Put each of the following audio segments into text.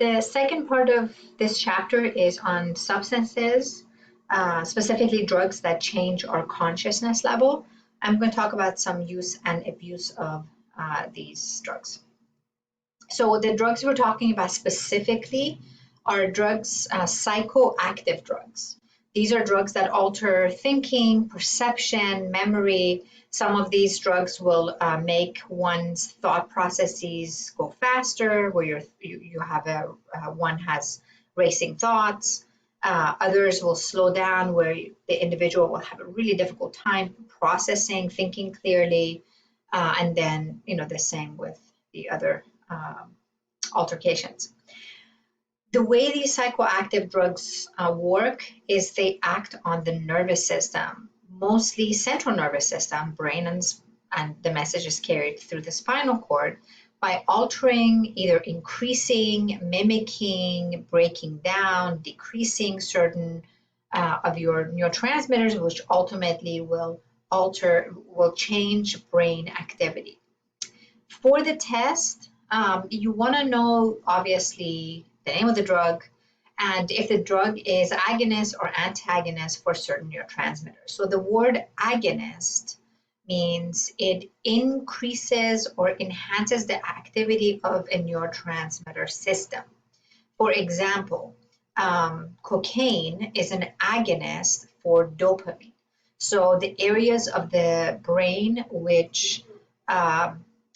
The second part of this chapter is on substances, specifically drugs that change our consciousness level. I'm going to talk about some use and abuse of these drugs. So the drugs we're talking about specifically are drugs, psychoactive drugs. These are drugs that alter thinking, perception, memory. Some of these drugs will make one's thought processes go faster, where you have one has racing thoughts. Others will slow down, where the individual will have a really difficult time processing, thinking clearly, and then the same with the other altercations. The way these psychoactive drugs work is they act on the nervous system, mostly central nervous system, brain, and the message is carried through the spinal cord by altering, either increasing, mimicking, breaking down, decreasing certain of your neurotransmitters, which ultimately will change brain activity. For the test, you want to know, obviously, the name of the drug, and if the drug is agonist or antagonist for certain neurotransmitters. So the word agonist means it increases or enhances the activity of a neurotransmitter system. For example, cocaine is an agonist for dopamine. So the areas of the brain which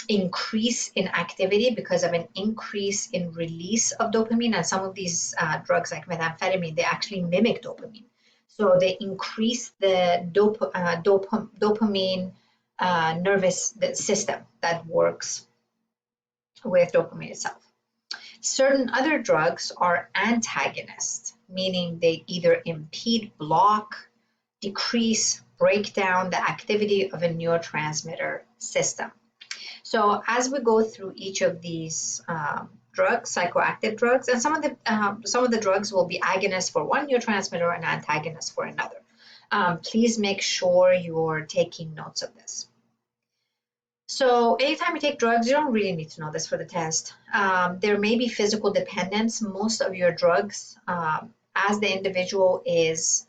increase in activity because of an increase in release of dopamine, and some of these drugs like methamphetamine, they actually mimic dopamine. So they increase the dopamine nervous system that works with dopamine itself. Certain other drugs are antagonists, meaning they either impede, block, decrease, break down the activity of a neurotransmitter system. So as we go through each of these drugs, psychoactive drugs, and some of the drugs will be agonists for one neurotransmitter and antagonists for another. Please make sure you're taking notes of this. So anytime you take drugs, you don't really need to know this for the test. There may be physical dependence. Most of your drugs, as the individual is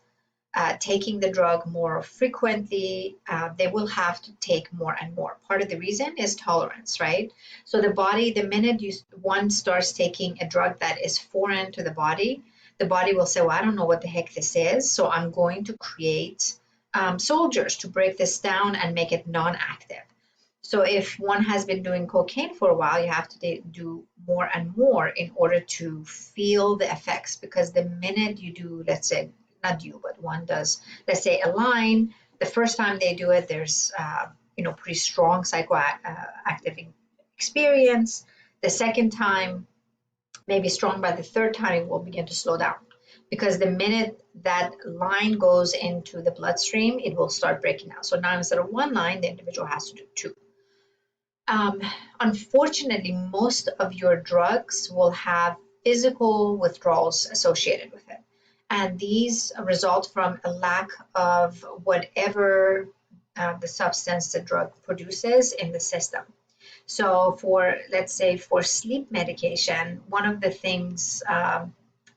taking the drug more frequently, they will have to take more and more. Part of the reason is tolerance, right? So the body, the minute one starts taking a drug that is foreign to the body will say, well, I don't know what the heck this is, so I'm going to create soldiers to break this down and make it non-active. So if one has been doing cocaine for a while, you have to do more and more in order to feel the effects, because the minute you do, let's say, not you, but one does, let's say, a line, the first time they do it, there's pretty strong psychoactive experience. The second time, maybe strong, by the third time it will begin to slow down, because the minute that line goes into the bloodstream, it will start breaking down. So now instead of one line, the individual has to do two. Unfortunately, most of your drugs will have physical withdrawals associated with it. And these result from a lack of whatever the substance the drug produces in the system. So let's say for sleep medication, one of the things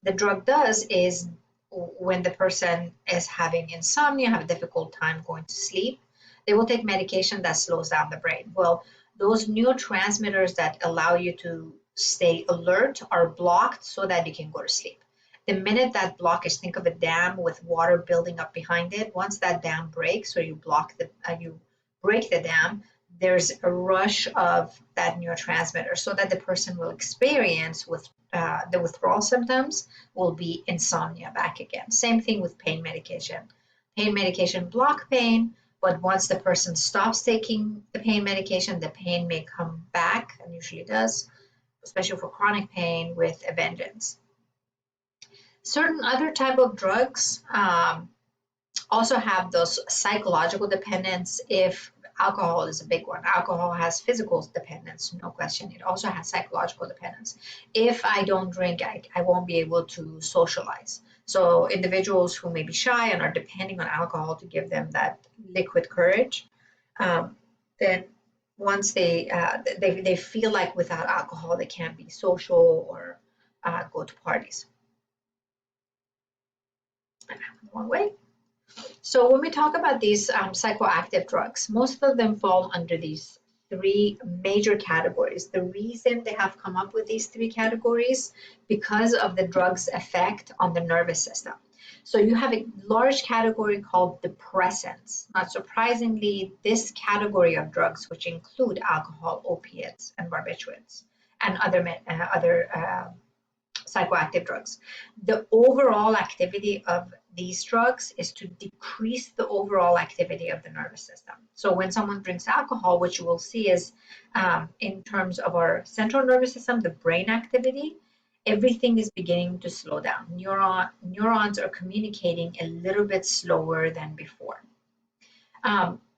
the drug does is when the person is having insomnia, have a difficult time going to sleep, they will take medication that slows down the brain. Well, those neurotransmitters that allow you to stay alert are blocked so that you can go to sleep. The minute that blockage, think of a dam with water building up behind it. Once that dam breaks, or you break the dam, there's a rush of that neurotransmitter, so that the person will experience with the withdrawal symptoms will be insomnia back again. Same thing with pain medication. Pain medication block pain, but once the person stops taking the pain medication, the pain may come back, and usually does, especially for chronic pain, with a vengeance. Certain other type of drugs also have those psychological dependence. If alcohol is a big one, alcohol has physical dependence, no question. It also has psychological dependence. If I don't drink, I won't be able to socialize. So individuals who may be shy and are depending on alcohol to give them that liquid courage, then once they feel like without alcohol they can't be social or go to parties. One way. So when we talk about these psychoactive drugs, most of them fall under these three major categories. The reason they have come up with these three categories because of the drug's effect on the nervous system. So you have a large category called depressants. Not surprisingly, this category of drugs, which include alcohol, opiates, and barbiturates, and other psychoactive drugs. The overall activity of these drugs is to decrease the overall activity of the nervous system. So when someone drinks alcohol, what you will see is in terms of our central nervous system, the brain activity, everything is beginning to slow down. Neurons are communicating a little bit slower than before.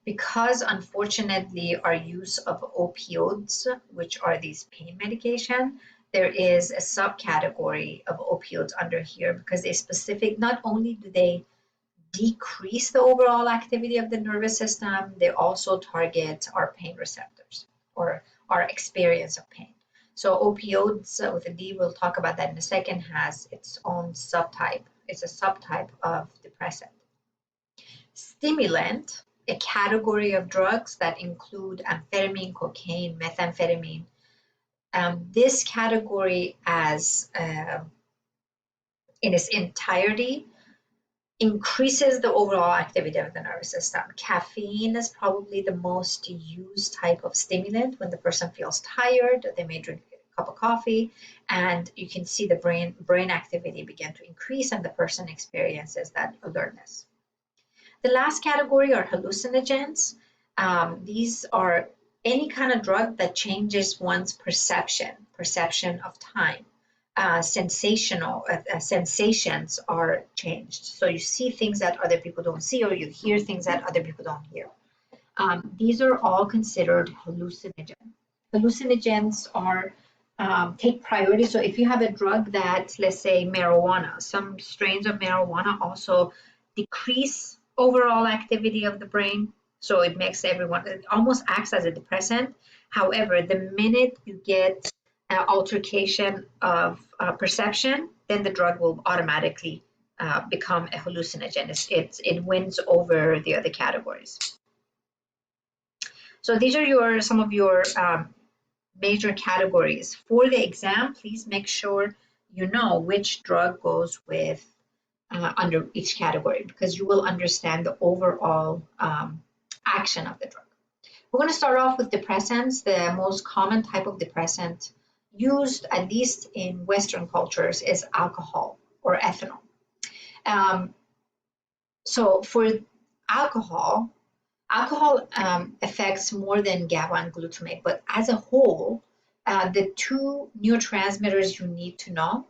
Because unfortunately our use of opioids, which are these pain medication, there is a subcategory of opioids under here because they specific, not only do they decrease the overall activity of the nervous system, they also target our pain receptors or our experience of pain. So opioids with a D, we'll talk about that in a second, has its own subtype. It's a subtype of depressant. Stimulant, a category of drugs that include amphetamine, cocaine, methamphetamine. This category as in its entirety increases the overall activity of the nervous system. Caffeine is probably the most used type of stimulant. When the person feels tired, they may drink a cup of coffee, and you can see the brain activity begin to increase and the person experiences that alertness. The last category are hallucinogens. These are any kind of drug that changes one's perception of time. Sensations are changed. So you see things that other people don't see, or you hear things that other people don't hear. These are all considered hallucinogens. Hallucinogens are take priority. So if you have a drug that, let's say marijuana, some strains of marijuana also decrease overall activity of the brain. So it makes everyone, it almost acts as a depressant. However, the minute you get altercation of perception, then the drug will automatically become a hallucinogen. It wins over the other categories. So these are some of your major categories. For the exam, please make sure you know which drug goes with under each category, because you will understand the overall action of the drug. We're going to start off with depressants. The most common type of depressant used, at least in Western cultures, is alcohol or ethanol. So for alcohol affects more than GABA and glutamate, but as a whole, the two neurotransmitters you need to know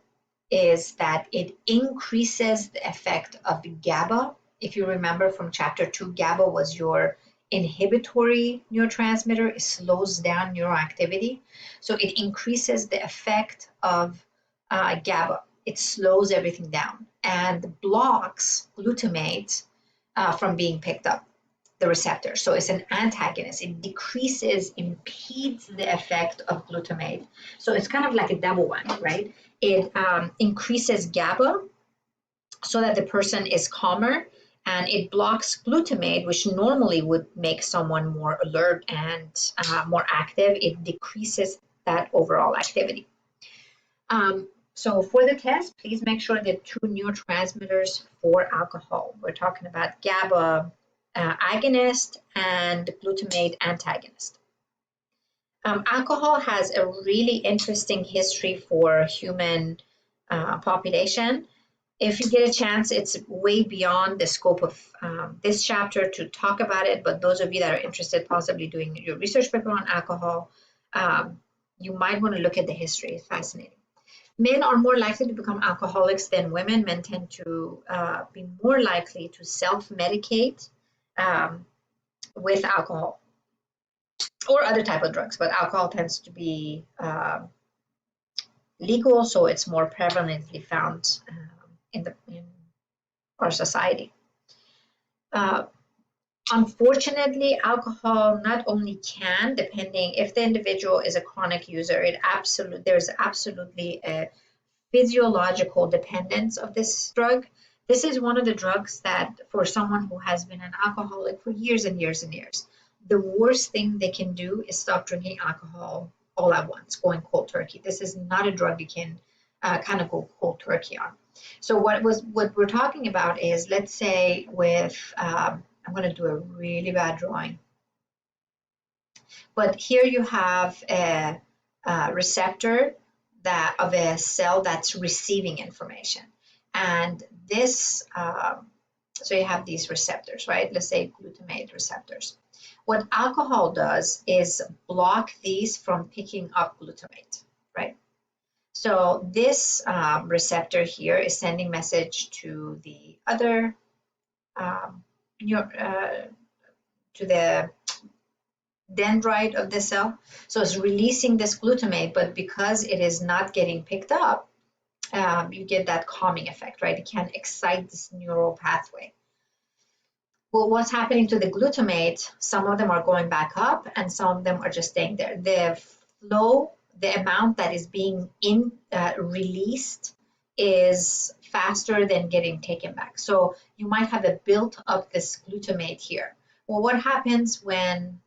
is that it increases the effect of GABA. If you remember from chapter 2, GABA was your inhibitory neurotransmitter. It slows down neuroactivity. So it increases the effect of GABA. It slows everything down and blocks glutamate from being picked up, the receptor. So it's an antagonist. It impedes the effect of glutamate. So it's kind of like a double one, right? It increases GABA so that the person is calmer, and it blocks glutamate, which normally would make someone more alert and more active. It decreases that overall activity. So for the test, please make sure the two neurotransmitters for alcohol. We're talking about GABA agonist and glutamate antagonist. Alcohol has a really interesting history for human population. If you get a chance, it's way beyond the scope of this chapter to talk about it, but those of you that are interested possibly doing your research paper on alcohol, you might want to look at the history. It's fascinating. Men are more likely to become alcoholics than women. Men tend to be more likely to self-medicate with alcohol or other type of drugs, but alcohol tends to be legal, so it's more prevalently found in our society. Unfortunately, alcohol not only can, depending if the individual is a chronic user, there's absolutely a physiological dependence of this drug. This is one of the drugs that for someone who has been an alcoholic for years and years and years, the worst thing they can do is stop drinking alcohol all at once, going cold turkey. This is not a drug you can kind of go cold turkey on. So what we're talking about is, let's say with, I'm going to do a really bad drawing, but here you have a receptor that of a cell that's receiving information, and this so you have these receptors, right? Let's say glutamate receptors. What alcohol does is block these from picking up glutamate, right? So this receptor here is sending message to the other to the dendrite of the cell. So it's releasing this glutamate, but because it is not getting picked up, you get that calming effect, right? It can excite this neural pathway. Well, what's happening to the glutamate? Some of them are going back up and some of them are just staying there. The flow, the amount that is being released is faster than getting taken back. So you might have a built up this glutamate here. Well, what happens when,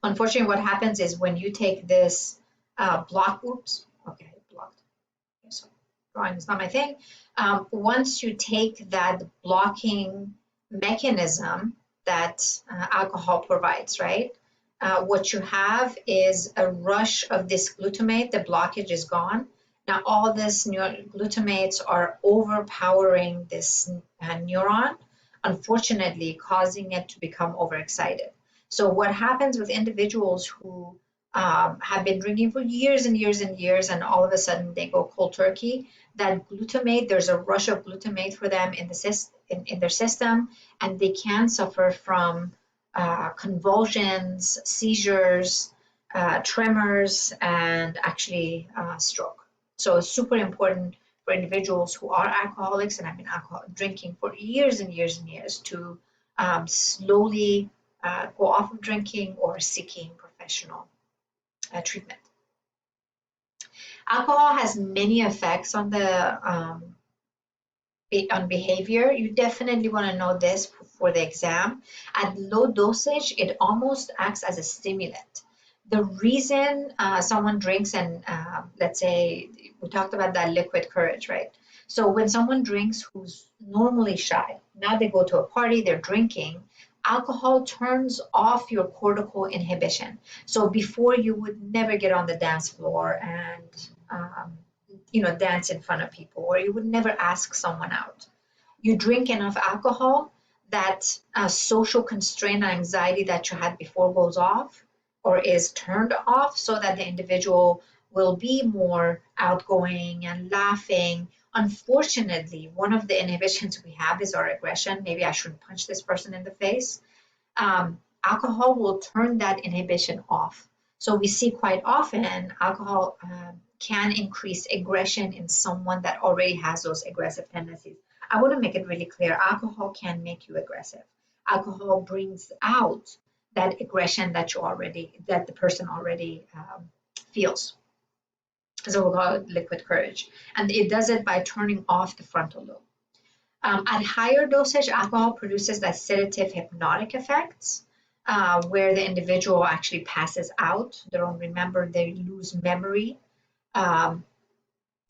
unfortunately, what happens is when you take this blocked, okay, so drawing is not my thing. Once you take that blocking mechanism that alcohol provides, right? What you have is a rush of this glutamate, the blockage is gone. Now all this glutamates are overpowering this neuron, unfortunately causing it to become overexcited. So what happens with individuals who have been drinking for years and years and years, and all of a sudden they go cold turkey, that glutamate, there's a rush of glutamate for them in their system, and they can suffer from convulsions, seizures, tremors, and actually stroke. So it's super important for individuals who are alcoholics and have been drinking for years and years and years to slowly go off of drinking or seeking professional treatment. Alcohol has many effects on the on behavior. You definitely want to know this for the exam. At low dosage, it almost acts as a stimulant. The reason someone drinks, and let's say we talked about that liquid courage, right? So when someone drinks who's normally shy, now they go to a party, they're drinking, alcohol turns off your cortical inhibition. So before, you would never get on the dance floor and dance in front of people, or you would never ask someone out. You drink enough alcohol, that social constraint and anxiety that you had before goes off or is turned off, so that the individual will be more outgoing and laughing. Unfortunately, one of the inhibitions we have is our aggression. Maybe I shouldn't punch this person in the face. Alcohol will turn that inhibition off. So we see quite often alcohol can increase aggression in someone that already has those aggressive tendencies. I want to make it really clear, alcohol can make you aggressive. Alcohol brings out that aggression that the person already feels. So we'll call it liquid courage. And it does it by turning off the frontal lobe. At higher dosage, alcohol produces that sedative hypnotic effects, where the individual actually passes out. They don't remember, they lose memory.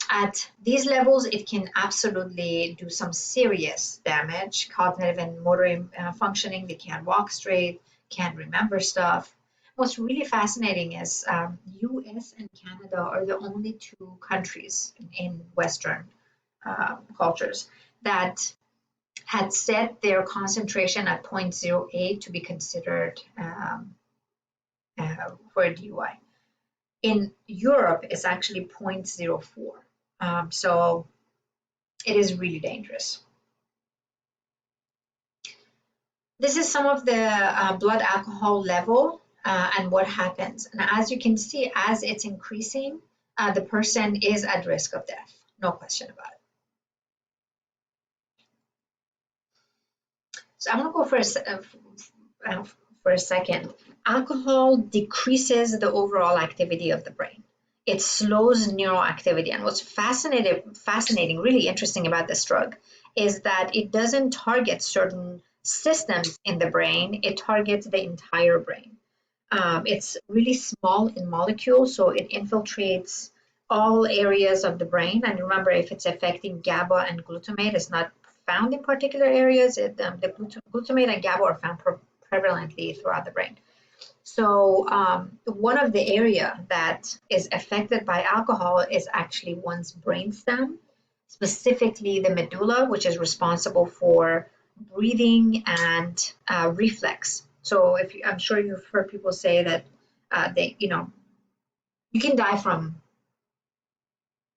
At these levels, it can absolutely do some serious damage, cognitive and motor functioning. They can't walk straight, can't remember stuff. What's really fascinating is US and Canada are the only two countries in Western cultures that had set their concentration at 0.08 to be considered for a DUI. In Europe, it's actually 0.04. So it is really dangerous. This is some of the blood alcohol level and what happens. And as you can see, as it's increasing, the person is at risk of death. No question about it. So I'm going to go for a second. Alcohol decreases the overall activity of the brain. it slows neural activity. And what's fascinating, really interesting about this drug is that it doesn't target certain systems in the brain, it targets the entire brain. It's really small in molecule, so it infiltrates all areas of the brain. And remember, if it's affecting GABA and glutamate, it's not found in particular areas. The glutamate and GABA are found prevalently throughout the brain. So one of the area that is affected by alcohol is actually one's brainstem, specifically the medulla, which is responsible for breathing and reflex. So I'm sure you've heard people say that you can die from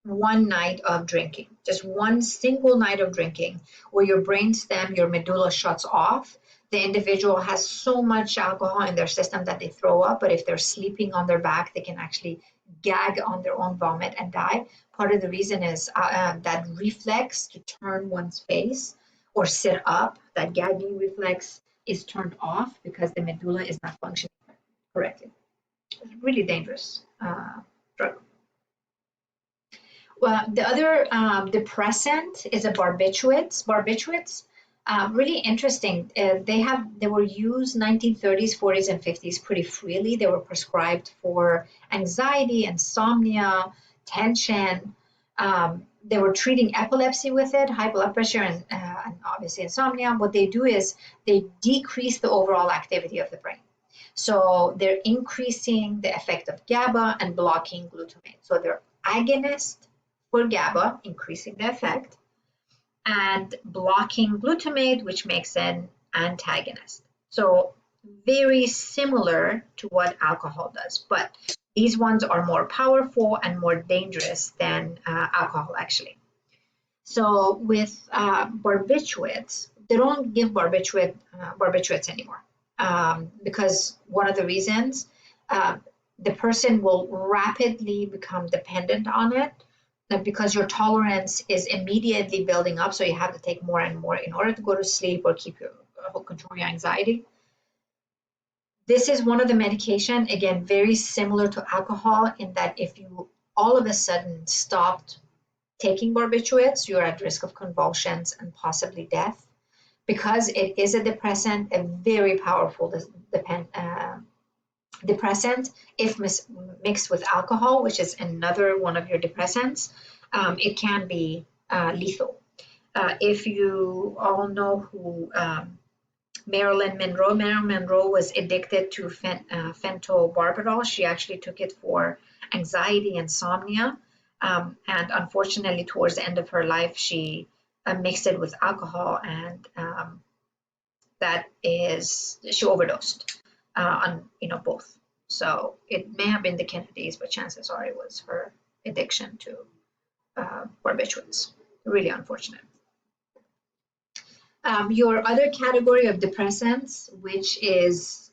one night of drinking, just one single night of drinking, where your brainstem, your medulla shuts off. The individual has so much alcohol in their system that they throw up, but if they're sleeping on their back, they can actually gag on their own vomit and die. Part of the reason is that reflex to turn one's face or sit up, that gagging reflex is turned off because the medulla is not functioning correctly. It's really dangerous drug. Well, the other depressant is a barbiturates. Barbiturates, really interesting. They were used 1930s, 40s, and 50s pretty freely. They were prescribed for anxiety, insomnia, tension. They were treating epilepsy with it, high blood pressure, and obviously insomnia. What they do is they decrease the overall activity of the brain. So they're increasing the effect of GABA and blocking glutamate. So they're agonist for GABA, increasing the effect, and blocking glutamate, which makes an antagonist. So very similar to what alcohol does, but these ones are more powerful and more dangerous than alcohol, actually. So with barbiturates, they don't give barbiturates anymore because one of the reasons the person will rapidly become dependent on it, because your tolerance is immediately building up, so you have to take more and more in order to go to sleep or control your anxiety. This is one of the medication, again, very similar to alcohol in that if you all of a sudden stopped taking barbiturates, you're at risk of convulsions and possibly death. Because it is a depressant, a very powerful depressant, if mixed with alcohol, which is another one of your depressants, it can be lethal. If you all know who Marilyn Monroe was addicted to phenobarbital. She actually took it for anxiety, insomnia, and unfortunately, towards the end of her life, she mixed it with alcohol, and she overdosed on both. So it may have been the Kennedys, but chances are it was her addiction to barbiturates. Really unfortunate. Your other category of depressants, which is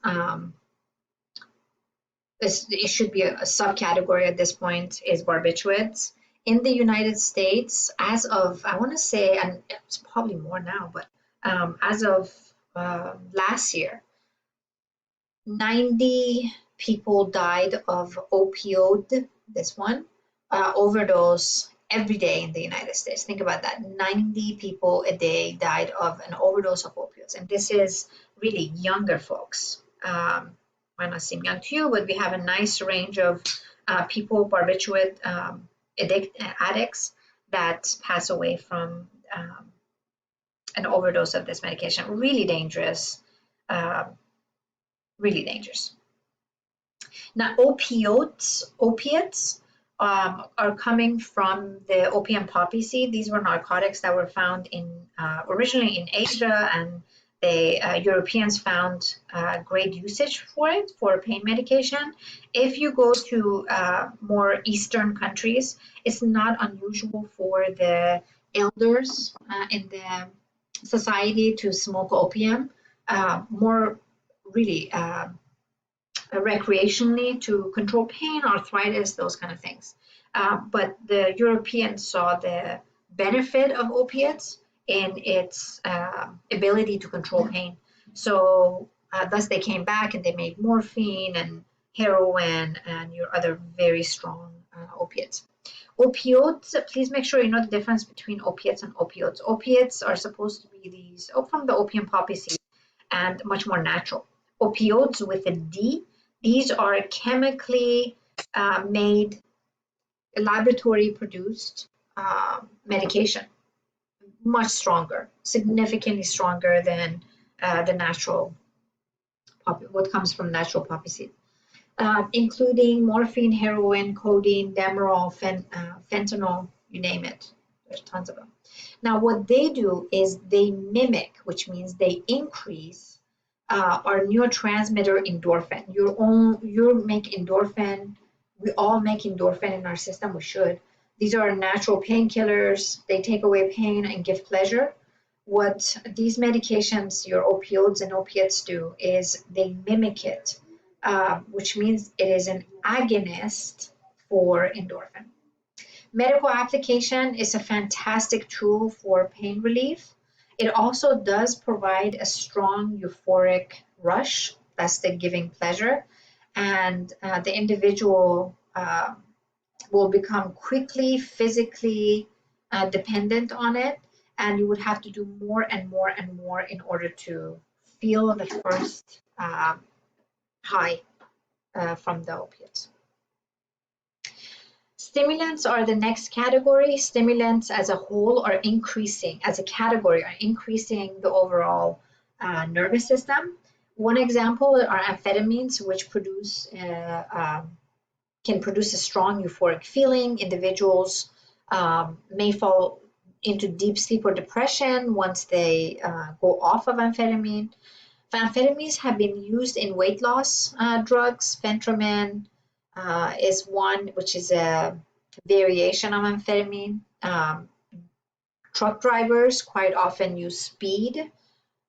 it should be a subcategory at this point, is barbiturates. In the United States, as of, I want to say, and it's probably more now, but as of last year, 90 people died of opioid, overdose every day in the United States. Think about that. 90 people a day died of an overdose of opioids. And this is really younger folks. Might not seem young to you, but we have a nice range of people, barbiturate addicts, that pass away from an overdose of this medication. Really dangerous, really dangerous. Now, opiates are coming from the opium poppy seed. These were narcotics that were found originally in Asia, and the Europeans found great usage for it for pain medication. If you go to more Eastern countries, it's not unusual for the elders in the society to smoke opium, more really recreationally to control pain, arthritis, those kind of things. But the Europeans saw the benefit of opiates in its ability to control pain. So thus they came back and they made morphine and heroin and your other very strong opiates. Opioids, please make sure you know the difference between opiates and opioids. Opiates are supposed to be these from the opium poppy seed and much more natural. Opioids with a D, these are chemically made, laboratory produced medication, much stronger, significantly stronger than the natural what comes from natural poppy seed. Including morphine, heroin, codeine, Demerol, fentanyl, you name it. There's tons of them. Now, what they do is they mimic, which means they increase our neurotransmitter endorphin. You make endorphin. We all make endorphin in our system. We should. These are natural painkillers. They take away pain and give pleasure. What these medications, your opioids and opiates, do is they mimic it. Which means it is an agonist for endorphin. Medical application is a fantastic tool for pain relief. It also does provide a strong euphoric rush, that's the giving pleasure, and the individual will become quickly physically dependent on it, and you would have to do more and more and more in order to feel the first high from the opiates. Stimulants are the next category. Stimulants as a whole are increasing, as a category, are increasing the overall nervous system. One example are amphetamines, which can produce a strong euphoric feeling. Individuals may fall into deep sleep or depression once they go off of amphetamine. Amphetamines have been used in weight loss drugs. Phentermine is one, which is a variation of amphetamine. Truck drivers quite often use speed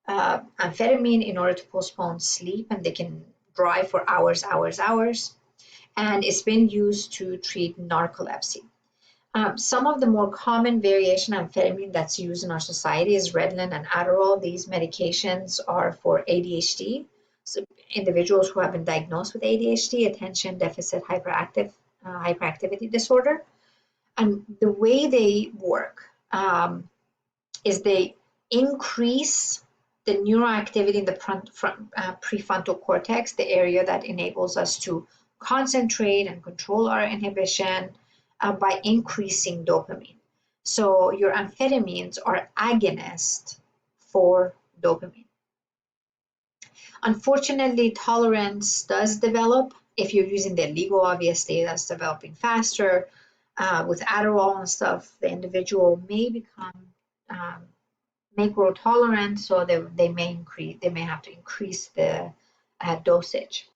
amphetamine in order to postpone sleep, and they can drive for hours. And it's been used to treat narcolepsy. Some of the more common variation of amphetamine that's used in our society is Ritalin and Adderall. These medications are for ADHD, so individuals who have been diagnosed with ADHD, attention deficit hyperactivity disorder. And the way they work is they increase the neuroactivity in the prefrontal cortex, the area that enables us to concentrate and control our inhibition, by increasing dopamine. So your amphetamines are agonists for dopamine. Unfortunately, tolerance does develop. If you're using the illegal, obviously that's developing faster. With Adderall and stuff, the individual may grow tolerant, so they may have to increase the dosage.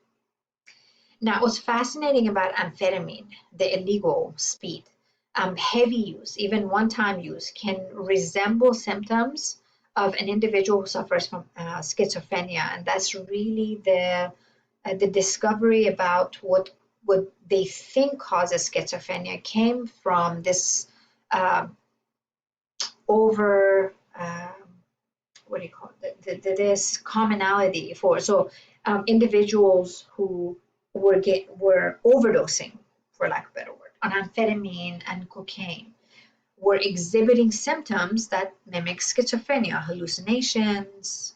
Now, what's fascinating about amphetamine, the illegal speed, heavy use, even one-time use, can resemble symptoms of an individual who suffers from schizophrenia, and that's really the discovery about what they think causes schizophrenia came from this this commonality for individuals who were overdosing, for lack of a better word, on amphetamine and cocaine were exhibiting symptoms that mimic schizophrenia, hallucinations,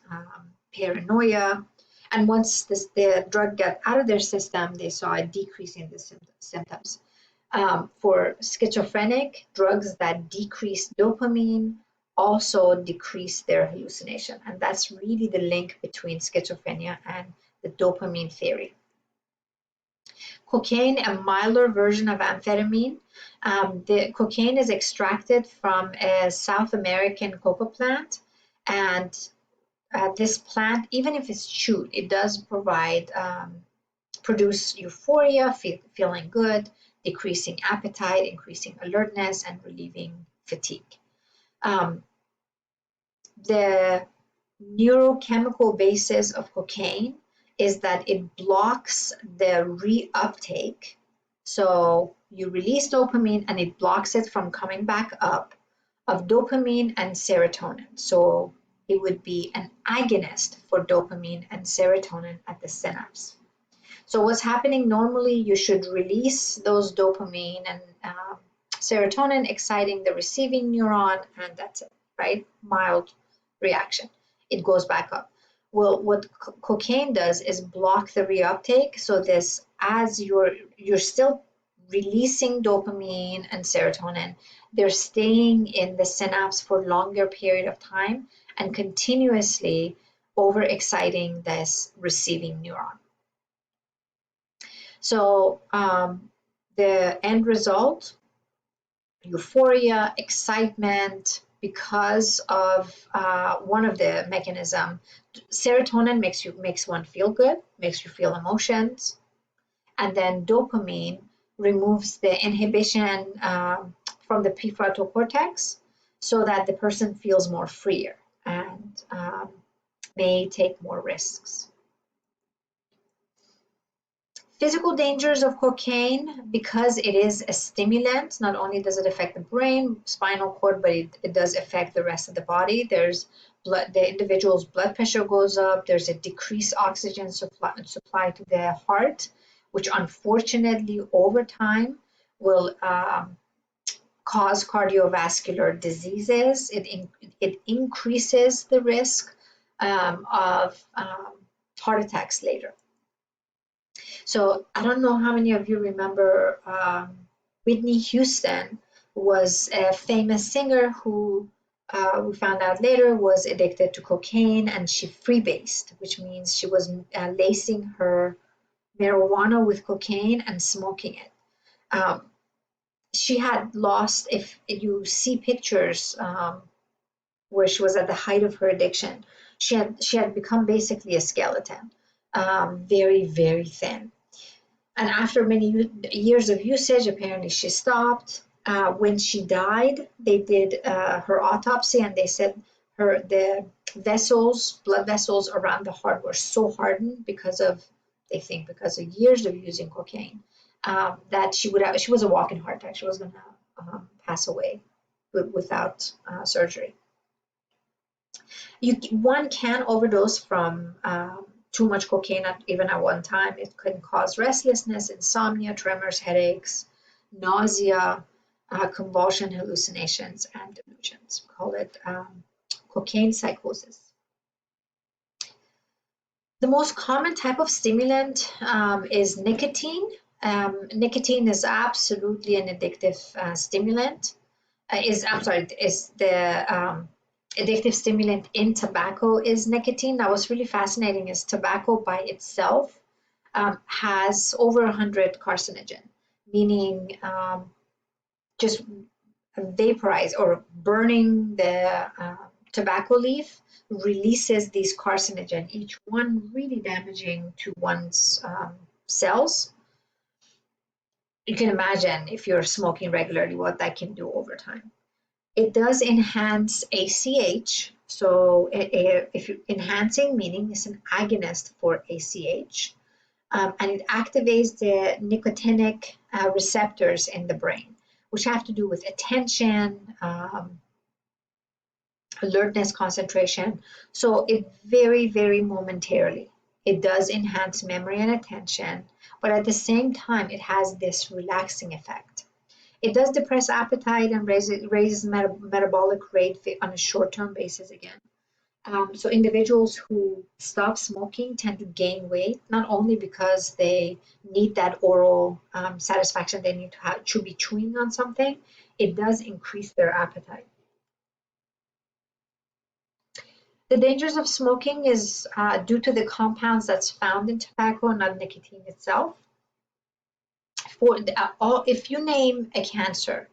paranoia. And once the drug got out of their system, they saw a decrease in the symptoms. For schizophrenic, drugs that decrease dopamine also decrease their hallucination. And that's really the link between schizophrenia and the dopamine theory. Cocaine, a milder version of amphetamine. The cocaine is extracted from a South American coca plant, and this plant, even if it's chewed, it does produce euphoria, feeling good, decreasing appetite, increasing alertness, and relieving fatigue. The neurochemical basis of cocaine is that it blocks the reuptake. So you release dopamine and it blocks it from coming back up of dopamine and serotonin. So it would be an agonist for dopamine and serotonin at the synapse. So what's happening normally, you should release those dopamine and serotonin, exciting the receiving neuron, and that's it, right? Mild reaction. It goes back up. Well, what cocaine does is block the reuptake. So this, as you're still releasing dopamine and serotonin, they're staying in the synapse for longer period of time and continuously overexciting this receiving neuron. So the end result, euphoria, excitement, because of one of the mechanism. Serotonin makes one feel good, makes you feel emotions, and then dopamine removes the inhibition from the prefrontal cortex, so that the person feels more freer and may take more risks. Physical dangers of cocaine, because it is a stimulant, not only does it affect the brain, spinal cord, but it does affect the rest of the body. There's the individual's blood pressure goes up, there's a decreased oxygen supply to the heart, which unfortunately over time will cause cardiovascular diseases. It increases the risk of heart attacks later. So I don't know how many of you remember Whitney Houston was a famous singer who we found out later was addicted to cocaine, and she freebased, which means she was lacing her marijuana with cocaine and smoking it. She had lost, if you see pictures where she was at the height of her addiction, she had become basically a skeleton, very, very thin. And after many years of usage, apparently she stopped. When she died, they did her autopsy, and they said the blood vessels around the heart were so hardened because of years of using cocaine, that she was a walking heart attack. She was going to pass away without surgery. One can overdose from too much cocaine even at one time. It can cause restlessness, insomnia, tremors, headaches, nausea, convulsion, hallucinations, and delusions. We call it cocaine psychosis. The most common type of stimulant is nicotine. Nicotine is absolutely an addictive stimulant. Is the addictive stimulant in tobacco is nicotine. Now, what's really fascinating is tobacco by itself has over 100 carcinogen, meaning just vaporize or burning the tobacco leaf releases these carcinogen, each one really damaging to one's cells. You can imagine if you're smoking regularly what that can do over time. It does enhance ACH. So if you're enhancing, meaning it's an agonist for ACH, and it activates the nicotinic receptors in the brain, which have to do with attention, alertness, concentration. So it very, very momentarily, it does enhance memory and attention, but at the same time, it has this relaxing effect. It does depress appetite and raises metabolic rate on a short-term basis again. So individuals who stop smoking tend to gain weight, not only because they need that oral satisfaction, they need to be chewing on something, it does increase their appetite. The dangers of smoking is due to the compounds that's found in tobacco, not nicotine itself. If you name a cancer,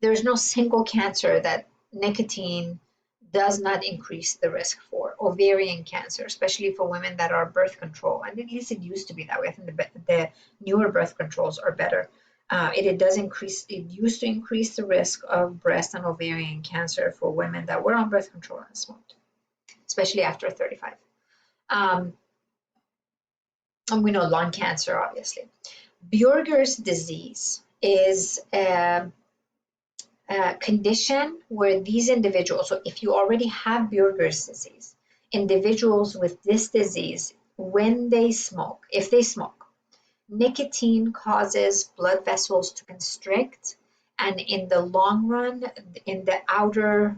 there's no single cancer that nicotine does not increase the risk for. Ovarian cancer, especially for women that are birth control, and at least it used to be that way. I think the newer birth controls are better. It used to increase the risk of breast and ovarian cancer for women that were on birth control and smoked, especially after 35. And we know lung cancer, obviously. Buerger's disease is a condition where these individuals, so if you already have Buerger's disease, individuals with this disease, when they smoke, if they smoke, Nicotine causes blood vessels to constrict, and in the long run, in the outer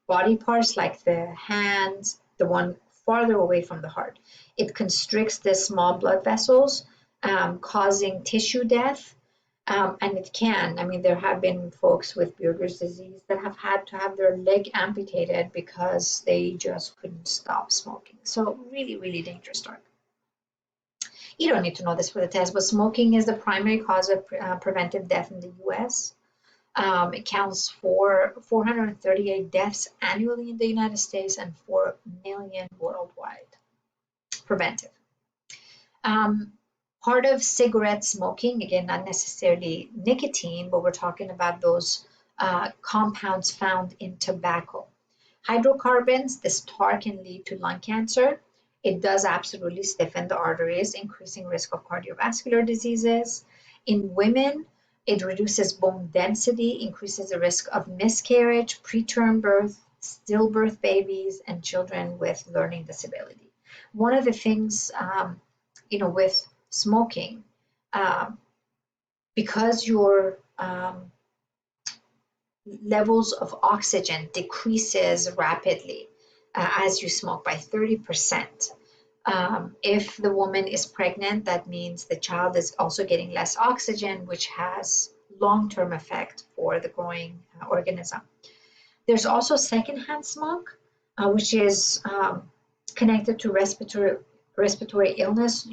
body parts like the hands, the one farther away from the heart, it constricts the small blood vessels, causing tissue death. And it can, I mean, there have been folks with Buerger's disease that have had to have their leg amputated because they just couldn't stop smoking. So really, really dangerous drug. You don't need to know this for the test, but smoking is the primary cause of preventive death in the US. It counts for 438 deaths annually in the United States and 4 million worldwide. Preventive. Part of cigarette smoking, again, not necessarily nicotine, but we're talking about those compounds found in tobacco. Hydrocarbons, this tar can lead to lung cancer. It does absolutely stiffen the arteries, increasing risk of cardiovascular diseases. In women, it reduces bone density, increases the risk of miscarriage, preterm birth, stillbirth babies, and children with learning disability. One of the things, with smoking, because your levels of oxygen decreases rapidly as you smoke by 30%. If the woman is pregnant, that means the child is also getting less oxygen, which has long-term effect for the growing organism. There's also secondhand smoke, which is connected to respiratory illness.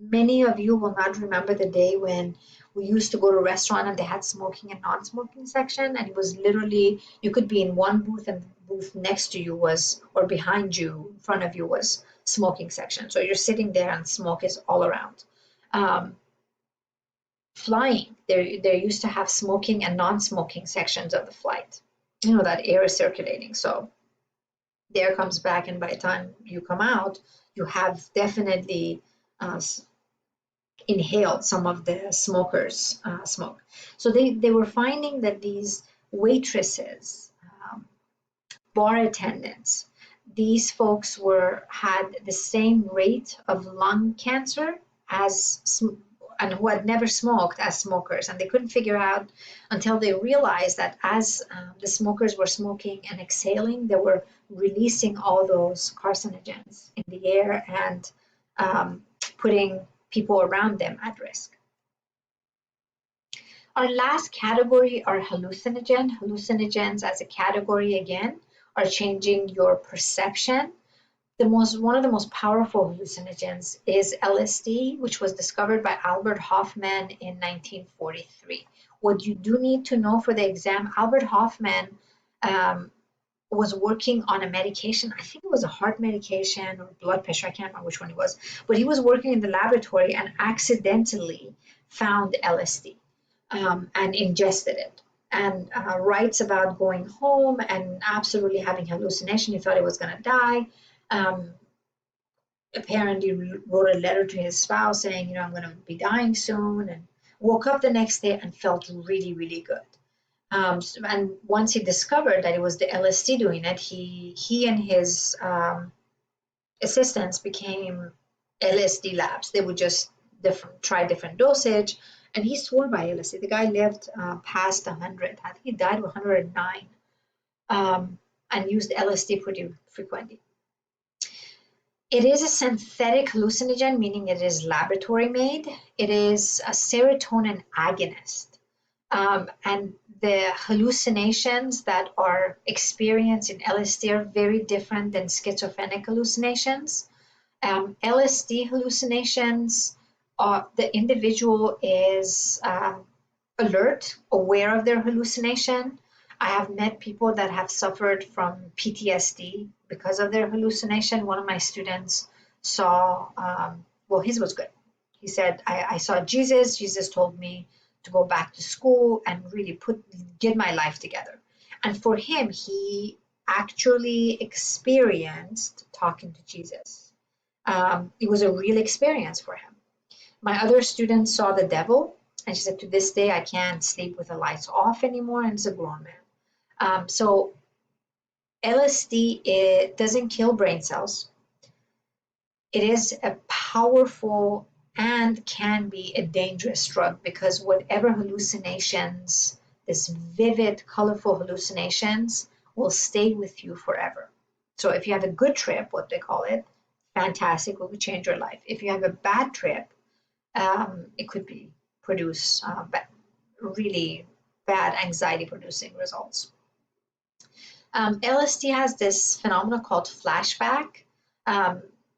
Many of you will not remember the day when we used to go to a restaurant and they had smoking and non-smoking section, and it was literally, you could be in one booth and the booth next to you was, or behind you, in front of you was smoking section. So you're sitting there and smoke is all around. Flying, they used to have smoking and non-smoking sections of the flight. That air is circulating. So the air comes back, and by the time you come out, you have definitely inhaled some of the smokers' smoke. So they were finding that these waitresses, bar attendants, these folks had the same rate of lung cancer and who had never smoked as smokers, and they couldn't figure out until they realized that as the smokers were smoking and exhaling, they were releasing all those carcinogens in the air and putting people around them at risk. Our last category are hallucinogen. Hallucinogens as a category, again, are changing your perception. One of the most powerful hallucinogens is LSD, which was discovered by Albert Hofmann in 1943. What you do need to know for the exam, Albert Hofmann was working on a medication. I think it was a heart medication or blood pressure. I can't remember which one it was, but he was working in the laboratory and accidentally found LSD and ingested it. And writes about going home and absolutely having hallucination. He thought he was going to die. Apparently wrote a letter to his spouse saying, I'm going to be dying soon, and woke up the next day and felt really, really good. And once he discovered that it was the LSD doing it, he and his assistants became LSD labs. They would just try different dosage, and he swore by LSD. The guy lived past 100. I think he died with 109, and used LSD pretty frequently. It is a synthetic hallucinogen, meaning it is laboratory made. It is a serotonin agonist. And the hallucinations that are experienced in LSD are very different than schizophrenic hallucinations. LSD hallucinations, the individual is alert, aware of their hallucination. I have met people that have suffered from PTSD because of their hallucination. One of my students saw, his was good. He said, I saw Jesus. Jesus told me to go back to school and really get my life together. And for him, he actually experienced talking to Jesus. It was a real experience for him. My other student saw the devil, and she said, to this day, I can't sleep with the lights off anymore, and it's a grown man. So LSD, it doesn't kill brain cells. It is a powerful and can be a dangerous drug because whatever hallucinations, this vivid, colorful hallucinations, will stay with you forever. So if you have a good trip, what they call it, fantastic, it will change your life. If you have a bad trip, it could be produce really bad anxiety producing results. LSD has this phenomenon called flashback.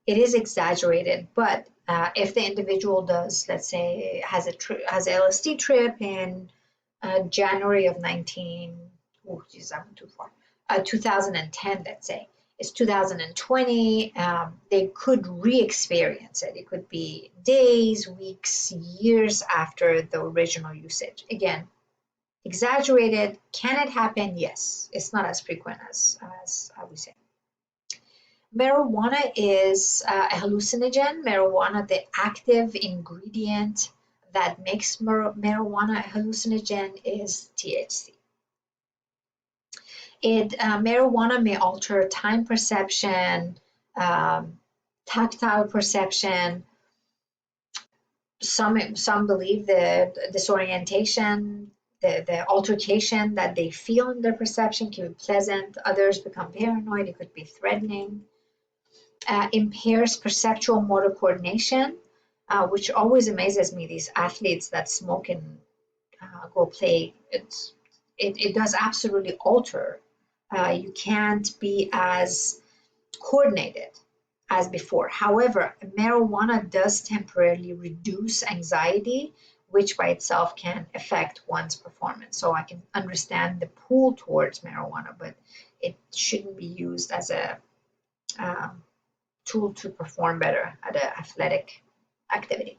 It is exaggerated, but if the individual does, let's say, has an LSD trip in January of 2010, let's say, it's 2020, they could re-experience it. It could be days, weeks, years after the original usage. Again, exaggerated. Can it happen? Yes. It's not as frequent as we say. Marijuana is a hallucinogen. Marijuana, the active ingredient that makes marijuana a hallucinogen is THC. Marijuana may alter time perception, tactile perception. Some believe the disorientation, the altercation that they feel in their perception can be pleasant. Others become paranoid. It could be threatening. Impairs perceptual motor coordination, which always amazes me. These athletes that smoke and go play, it does absolutely alter. You can't be as coordinated as before. However, marijuana does temporarily reduce anxiety, which by itself can affect one's performance. So I can understand the pull towards marijuana, but it shouldn't be used as a tool to perform better at an athletic activity.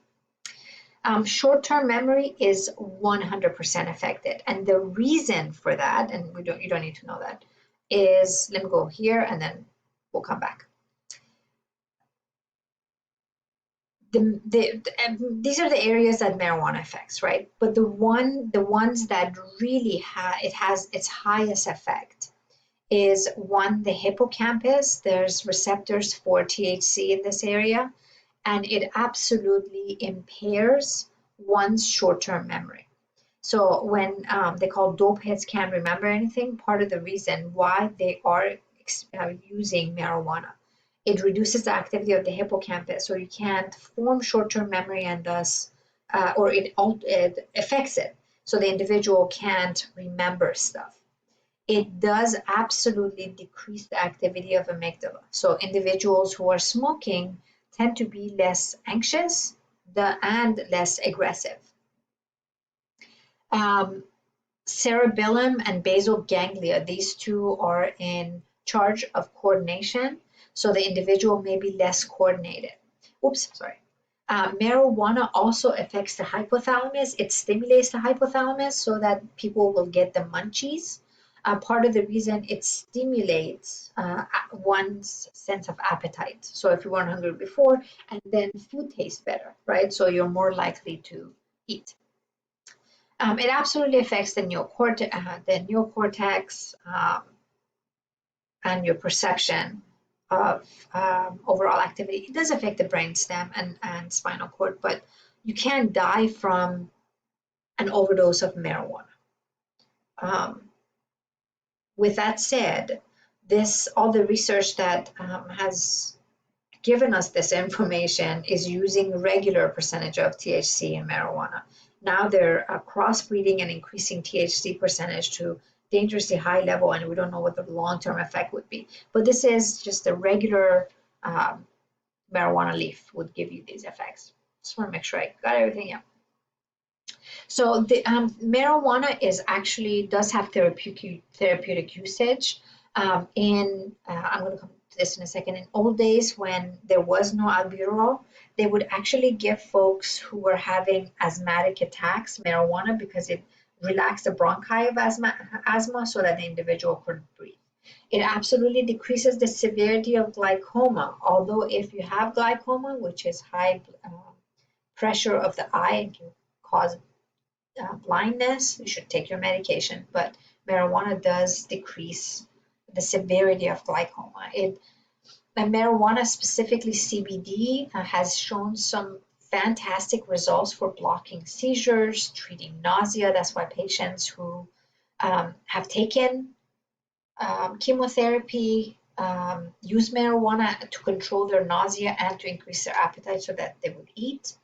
Short-term memory is 100% affected, and the reason for that, and you don't need to know that, is, let me go here and then we'll come back. These are the areas that marijuana affects, right? But the ones that really it has its highest effect is one, the hippocampus. There's receptors for THC in this area, and it absolutely impairs one's short-term memory. So when they call dope heads can't remember anything, part of the reason why they are using marijuana, it reduces the activity of the hippocampus, so you can't form short-term memory, and thus, or it affects it, so the individual can't remember stuff. It does absolutely decrease the activity of amygdala. So individuals who are smoking tend to be less anxious and less aggressive. Cerebellum and basal ganglia, these two are in charge of coordination, so the individual may be less coordinated. Marijuana also affects the hypothalamus. It stimulates the hypothalamus so that people will get the munchies. Part of the reason it stimulates one's sense of appetite. So if you weren't hungry before, and then food tastes better, right? So you're more likely to eat. It absolutely affects the neocortex and your perception of overall activity. It does affect the brainstem and spinal cord, but you can die from an overdose of marijuana. With that said, all the research that has given us this information is using regular percentage of THC in marijuana. Now they're crossbreeding and increasing THC percentage to dangerously high level, and we don't know what the long-term effect would be. But this is just a regular marijuana leaf would give you these effects. Just want to make sure I got everything out. So the marijuana does have therapeutic usage. I'm going to come to this in a second. In old days, when there was no albuterol, they would actually give folks who were having asthmatic attacks marijuana because it relaxed the bronchi of asthma so that the individual could breathe. It absolutely decreases the severity of glaucoma, although if you have glaucoma, which is high pressure of the eye and can cause blindness, you should take your medication. But marijuana does decrease the severity of glaucoma. And marijuana, specifically CBD, has shown some fantastic results for blocking seizures, treating nausea. That's why patients who have taken chemotherapy use marijuana to control their nausea and to increase their appetite so that they would eat.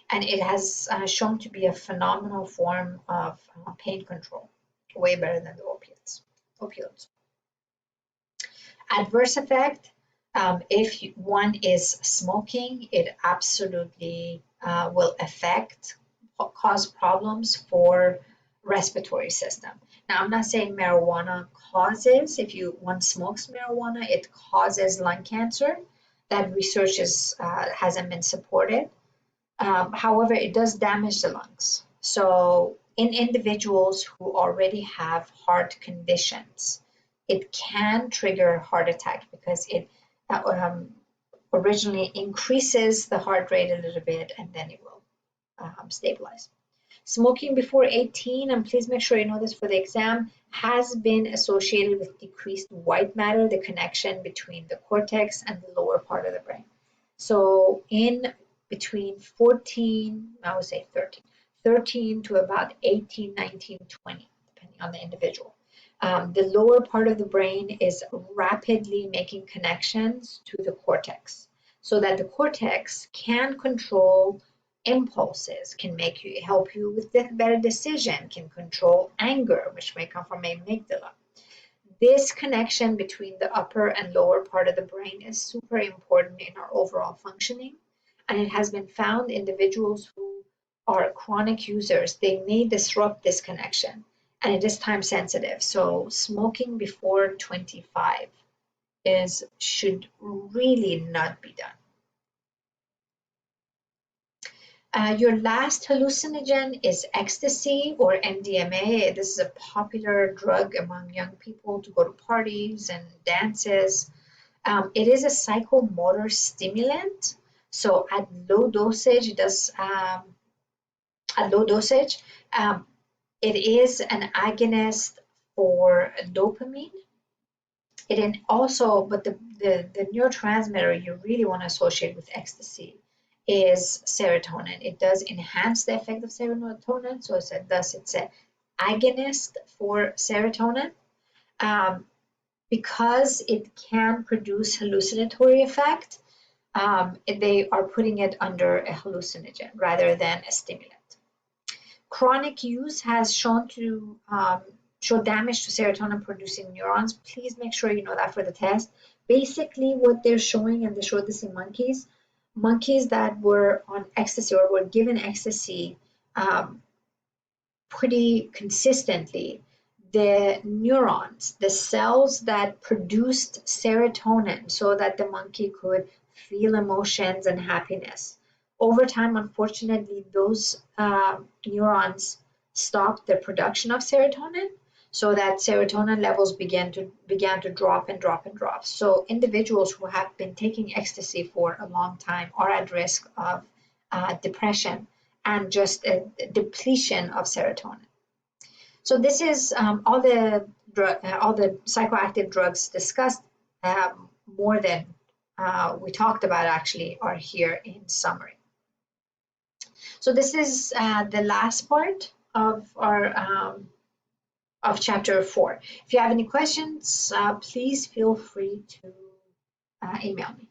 And it has shown to be a phenomenal form of pain control, way better than the opioids. Adverse effect, if one is smoking, it absolutely will cause problems for respiratory system. Now, I'm not saying marijuana causes, if one smokes marijuana, it causes lung cancer. That research hasn't been supported. However, it does damage the lungs. So in individuals who already have heart conditions, it can trigger heart attack because it originally increases the heart rate a little bit and then it will stabilize. Smoking before 18, and please make sure you know this for the exam, has been associated with decreased white matter, the connection between the cortex and the lower part of the brain. So in between 14, I would say 13 to about 18, 19, 20, depending on the individual. The lower part of the brain is rapidly making connections to the cortex so that the cortex can control impulses, can help you with better decision, can control anger, which may come from amygdala. This connection between the upper and lower part of the brain is super important in our overall functioning. And it has been found individuals who are chronic users, they may disrupt this connection. And it is time sensitive. So smoking before 25 should really not be done. Your last hallucinogen is ecstasy or MDMA. This is a popular drug among young people to go to parties and dances. It is a psychomotor stimulant. So at low dosage, it is an agonist for dopamine. But the neurotransmitter you really want to associate with ecstasy is serotonin. It does enhance the effect of serotonin, so it's an agonist for serotonin. Because it can produce hallucinatory effect, they are putting it under a hallucinogen rather than a stimulant. Chronic use has shown to show damage to serotonin producing neurons. Please make sure you know that for the test. Basically what they're showing, and they showed this in monkeys that were on ecstasy or were given ecstasy pretty consistently, the neurons, the cells that produced serotonin so that the monkey could feel emotions and happiness. Over time, unfortunately, those neurons stopped the production of serotonin, so that serotonin levels began to drop and drop and drop. So individuals who have been taking ecstasy for a long time are at risk of depression and just a depletion of serotonin. So this is all the psychoactive drugs discussed. More than we talked about actually are here in summary. So this is the last part of our of chapter 4. If you have any questions, please feel free to email me.